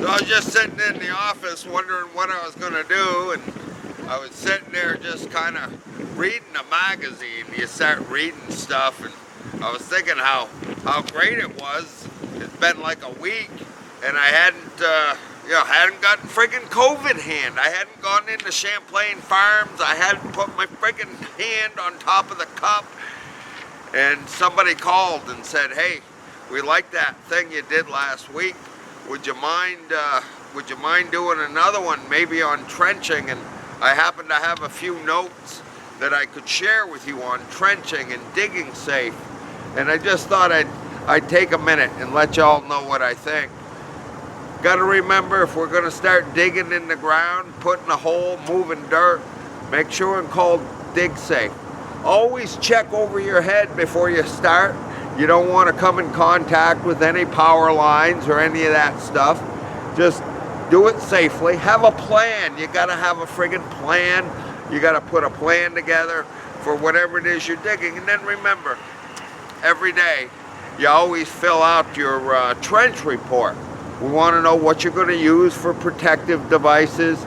So I was just sitting in the office wondering what I was going to do, and I was sitting there just kind of reading a magazine. You start reading stuff, and I was thinking how great it was. It's been like a week, and I hadn't gotten friggin' COVID hand. I hadn't gone into Champlain Farms. I hadn't put my friggin' hand on top of the cup. And somebody called and said, "Hey, we like that thing you did last week. Would you mind doing another one, maybe on trenching?" And I happen to have a few notes that I could share with you on trenching and digging safe. And I just thought I'd take a minute and let y'all know what I think. Got to remember, if we're going to start digging in the ground, putting a hole, moving dirt, make sure and call dig safe. Always check over your head before you start. You don't want to come in contact with any power lines or any of that stuff. Just do it safely. Have a plan. You got to have a friggin' plan. You got to put a plan together for whatever it is you're digging. And then remember, every day, you always fill out your trench report. We want to know what you're going to use for protective devices,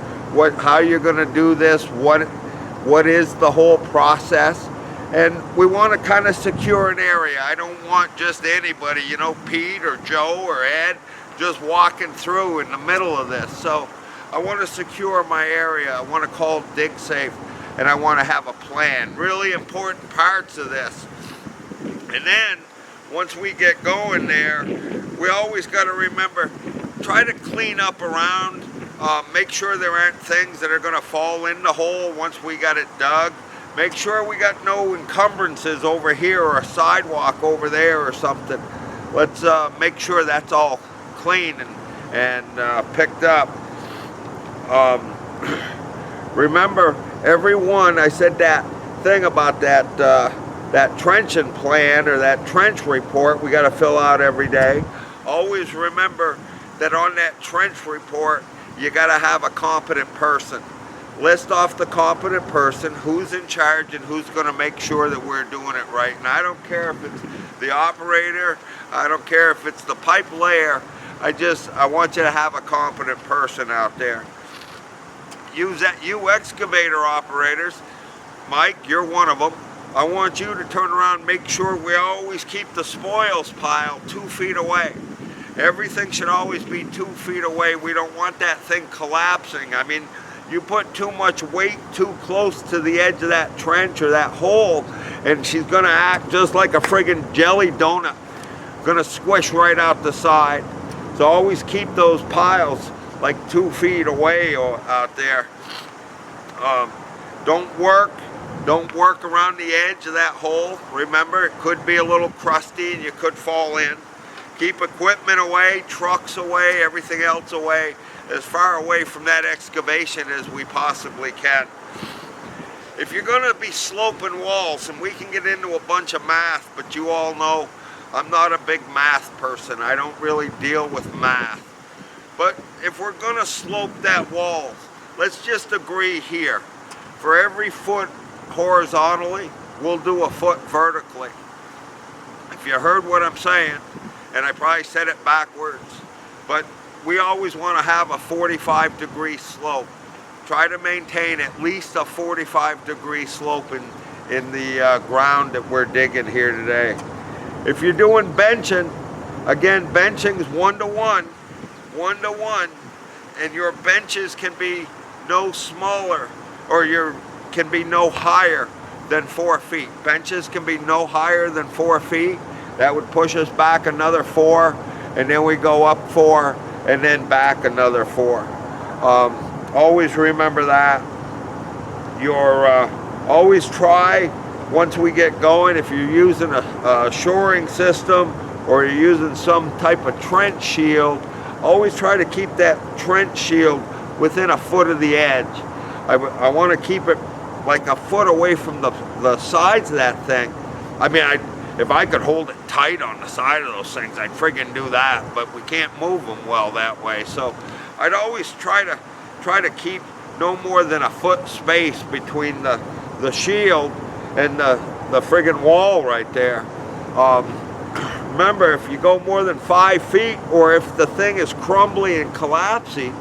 how you're going to do this, what is the whole process. And we want to kind of secure an area. I don't want just anybody, Pete or Joe or Ed, just walking through in the middle of this. So I want to secure my area. I want to call dig safe, and I want to have a plan. Really important parts of this. And then once we get going there, we always got to remember, try to clean up around, make sure there aren't things that are going to fall in the hole once we got it dug. Make sure we got no encumbrances over here or a sidewalk over there or something. Let's make sure that's all clean and picked up. Remember, everyone, I said that thing about that trenching plan or that trench report we got to fill out every day. Always remember that on that trench report, you got to have a competent person. List off the competent person, who's in charge and who's going to make sure that we're doing it right. And I don't care if it's the operator, I don't care if it's the pipe layer, I want you to have a competent person out there. You excavator operators, Mike, you're one of them. I want you to turn around and make sure we always keep the spoils pile 2 feet away. Everything should always be 2 feet away. We don't want that thing collapsing. I mean, you put too much weight too close to the edge of that trench or that hole, and she's gonna act just like a friggin' jelly donut. Gonna squish right out the side. So always keep those piles like 2 feet away or out there. Don't work around the edge of that hole. Remember, it could be a little crusty and you could fall in. Keep equipment away, trucks away, everything else away, as far away from that excavation as we possibly can. If you're going to be sloping walls, and we can get into a bunch of math, but you all know I'm not a big math person. I don't really deal with math. But if we're going to slope that wall, let's just agree here. For every foot horizontally, we'll do a foot vertically. If you heard what I'm saying, and I probably said it backwards, but we always want to have a 45-degree slope. Try to maintain at least a 45-degree slope in the ground that we're digging here today. If you're doing benching, again, benching is 1-to-1, 1-to-1, and your benches can be no smaller, or can be no higher than 4 feet. Benches can be no higher than 4 feet. That would push us back another 4, and then we go up 4, and then back another 4. Always remember that. Always try, once we get going, if you're using a shoring system or you're using some type of trench shield, always try to keep that trench shield within a foot of the edge. I want to keep it like a foot away from the sides of that thing. I mean, if I could hold it tight on the side of those things, I'd friggin' do that, but we can't move them well that way. So I'd always try to keep no more than a foot space between the shield and the friggin' wall right there. Remember, if you go more than 5 feet, or if the thing is crumbling and collapsing,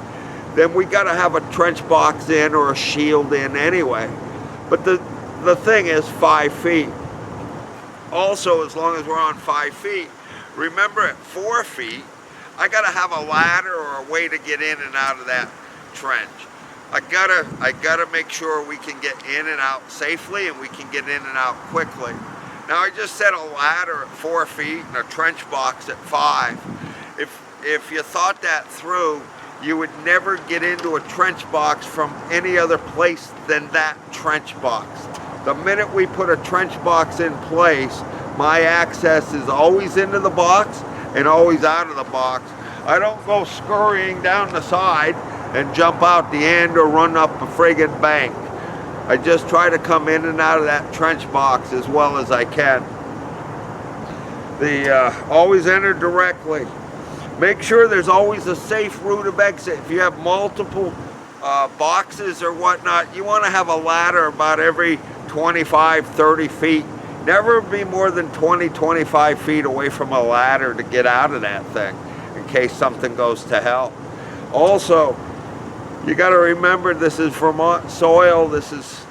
then we got to have a trench box in or a shield in anyway. But the thing is 5 feet. Also, as long as we're on 5 feet, remember at 4 feet, I got to have a ladder or a way to get in and out of that trench. I gotta make sure we can get in and out safely, and we can get in and out quickly. Now, I just said a ladder at 4 feet and a trench box at 5. If you thought that through, you would never get into a trench box from any other place than that trench box. The minute we put a trench box in place, my access is always into the box and always out of the box. I don't go scurrying down the side and jump out the end or run up a friggin' bank. I just try to come in and out of that trench box as well as I can. Always enter directly. Make sure there's always a safe route of exit. If you have multiple boxes or whatnot, you want to have a ladder about every 25, 30 feet. Never be more than 20, 25 feet away from a ladder to get out of that thing in case something goes to hell. Also, you got to remember, this is Vermont soil. This is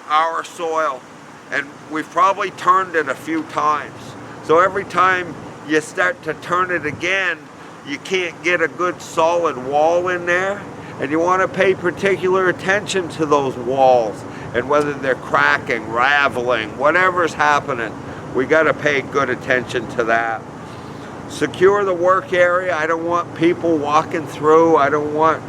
our soil, and we've probably turned it a few times. So every time you start to turn it again, you can't get a good solid wall in there, and you want to pay particular attention to those walls and whether they're cracking, raveling, whatever's happening. We got to pay good attention to that. Secure the work area. I don't want people walking through. I don't want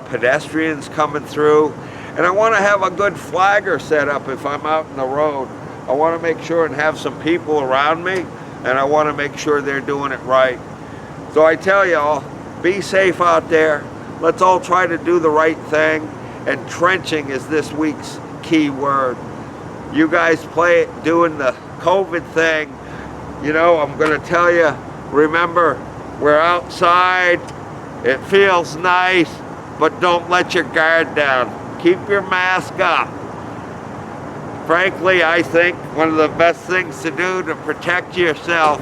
pedestrians coming through, and I want to have a good flagger set up if I'm out in the road. I want to make sure and have some people around me, and I want to make sure they're doing it right. So I tell y'all, be safe out there. Let's all try to do the right thing, and trenching is this week's key word. You guys play it doing the COVID thing. You know, I'm going to tell you, remember, we're outside. It feels nice, but don't let your guard down. Keep your mask up. Frankly, I think one of the best things to do to protect yourself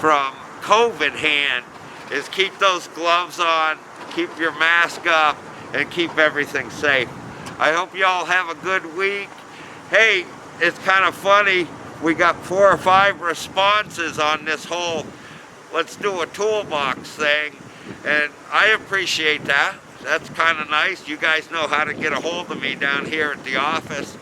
from COVID hand is keep those gloves on, keep your mask up, and keep everything safe. I hope you all have a good week. Hey, it's kind of funny. We got 4 or 5 responses on this whole let's do a toolbox thing, and I appreciate that. That's kind of nice. You guys know how to get a hold of me down here at the office.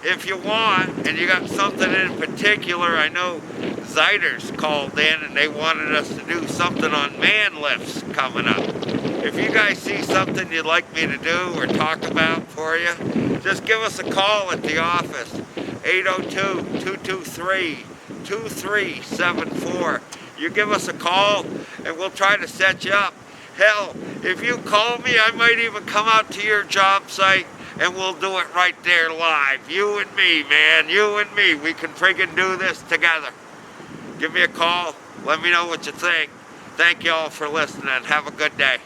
If you want, and you got something in particular, I know Ziders called in and they wanted us to do something on man lifts coming up. If you guys see something you'd like me to do or talk about for you, just give us a call at the office, 802-223-2374. You give us a call and we'll try to set you up. Hell, if you call me, I might even come out to your job site and we'll do it right there live. You and me, man, you and me. We can friggin' do this together. Give me a call. Let me know what you think. Thank you all for listening. Have a good day.